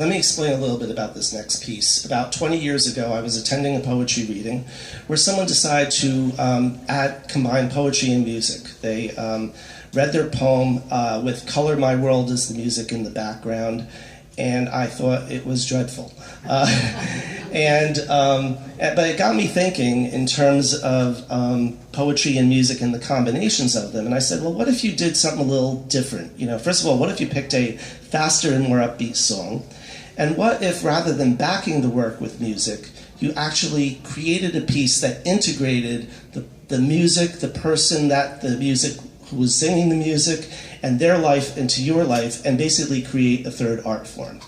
Let me explain a little bit about this next piece. About 20 years ago, I was attending a poetry reading where someone decided to combine poetry and music. They read their poem with "Color My World" as the music in the background, and I thought it was dreadful. But it got me thinking in terms of poetry and music and the combinations of them. And I said, well, what if you did something a little different? You know, first of all, what if you picked a faster and more upbeat song? And what if, rather than backing the work with music, you actually created a piece that integrated the music, the person that the music, who was singing the music, and their life into your life, and basically create a third art form.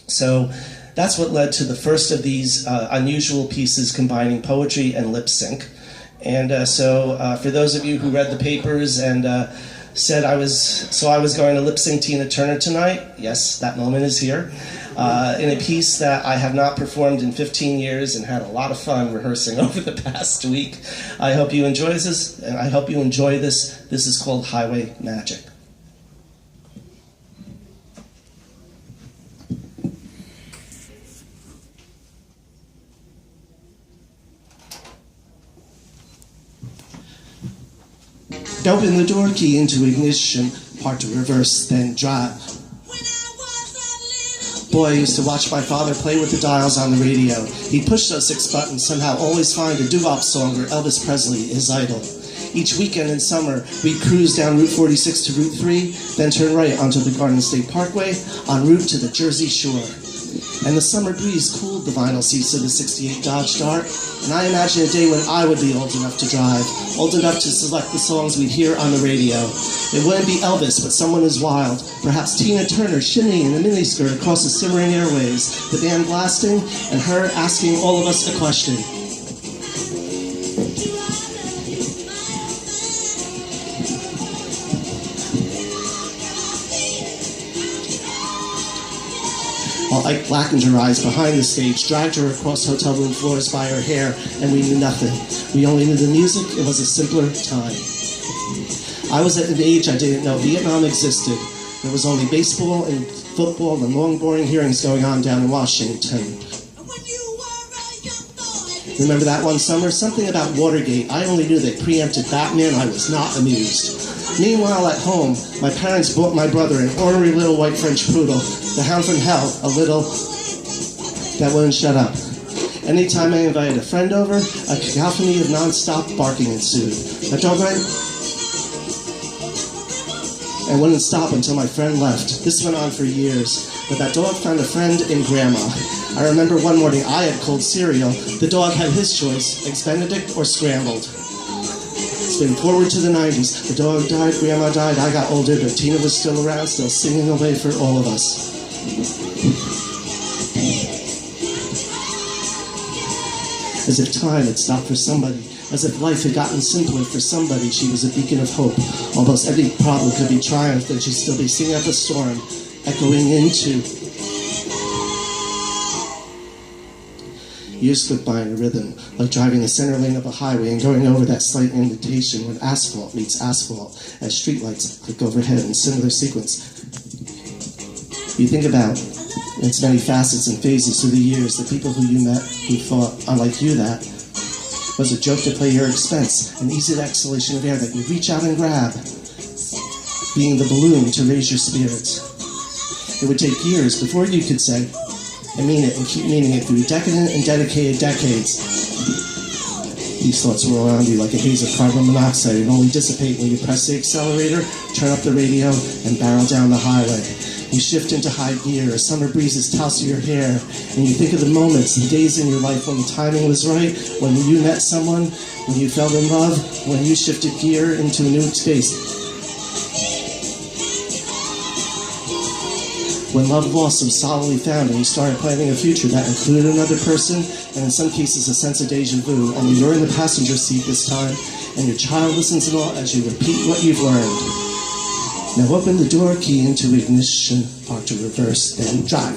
So that's what led to the first of these unusual pieces combining poetry and lip sync. And so for those of you who read the papers and said I was going to lip sync Tina Turner tonight, yes, that moment is here. In a piece that I have not performed in 15 years and had a lot of fun rehearsing over the past week. I hope you enjoy this, and I hope you enjoy this. This is called Highway Magic. Open the door key into ignition, park to reverse, then drive. Boy, I used to watch my father play with the dials on the radio. He'd push those 6 buttons, somehow always find a doo-wop song or Elvis Presley, his idol. Each weekend in summer, we'd cruise down Route 46 to Route 3, then turn right onto the Garden State Parkway, en route to the Jersey Shore. And the summer breeze cooled the vinyl seats of the '68 Dodge Dart, and I imagined a day when I would be old enough to drive, old enough to select the songs we'd hear on the radio. It wouldn't be Elvis, but someone as wild, perhaps Tina Turner shimmying in a miniskirt across the simmering airwaves, the band blasting, and her asking all of us a question. While Ike blackened her eyes behind the stage, dragged her across hotel room floors by her hair, and we knew nothing. We only knew the music. It was a simpler time. I was at an age I didn't know Vietnam existed. There was only baseball and football and long, boring hearings going on down in Washington. Remember that one summer? Something about Watergate. I only knew they preempted Batman. I was not amused. Meanwhile, at home, my parents bought my brother an ornery little white French poodle, the hound from hell, a little that wouldn't shut up. Anytime I invited a friend over, a cacophony of non-stop barking ensued. That dog went and wouldn't stop until my friend left. This went on for years, but that dog found a friend in Grandma. I remember one morning I had cold cereal. The dog had his choice, Eggs Benedict or scrambled. Spin forward to the 90s. The dog died, Grandma died, I got older, but Tina was still around, still singing away for all of us. As if time had stopped for somebody, as if life had gotten simpler for somebody, she was a beacon of hope. Almost every problem could be triumphed, and she'd still be singing up a storm, echoing into. Years slipped by in a rhythm, like driving the center lane of a highway and going over that slight indentation when asphalt meets asphalt, as streetlights click overhead in similar sequence. You think about its many facets and phases through the years, the people who you met who thought, unlike you, that was a joke to play your expense, an easy exhalation of air that you reach out and grab, being the balloon to raise your spirits. It would take years before you could say, I mean it, and keep meaning it through decadent and dedicated decades. These thoughts roll around you like a haze of carbon monoxide and only dissipate when you press the accelerator, turn up the radio, and barrel down the highway. You shift into high gear, a summer breezes toss your hair, and you think of the moments and days in your life when the timing was right, when you met someone, when you fell in love, when you shifted gear into a new space. When love lost was solidly found and you started planning a future that included another person, and in some cases a sense of deja vu, only you're in the passenger seat this time, and your child listens in awe as you repeat what you've learned. Now open the door key into ignition, park to reverse, then drive.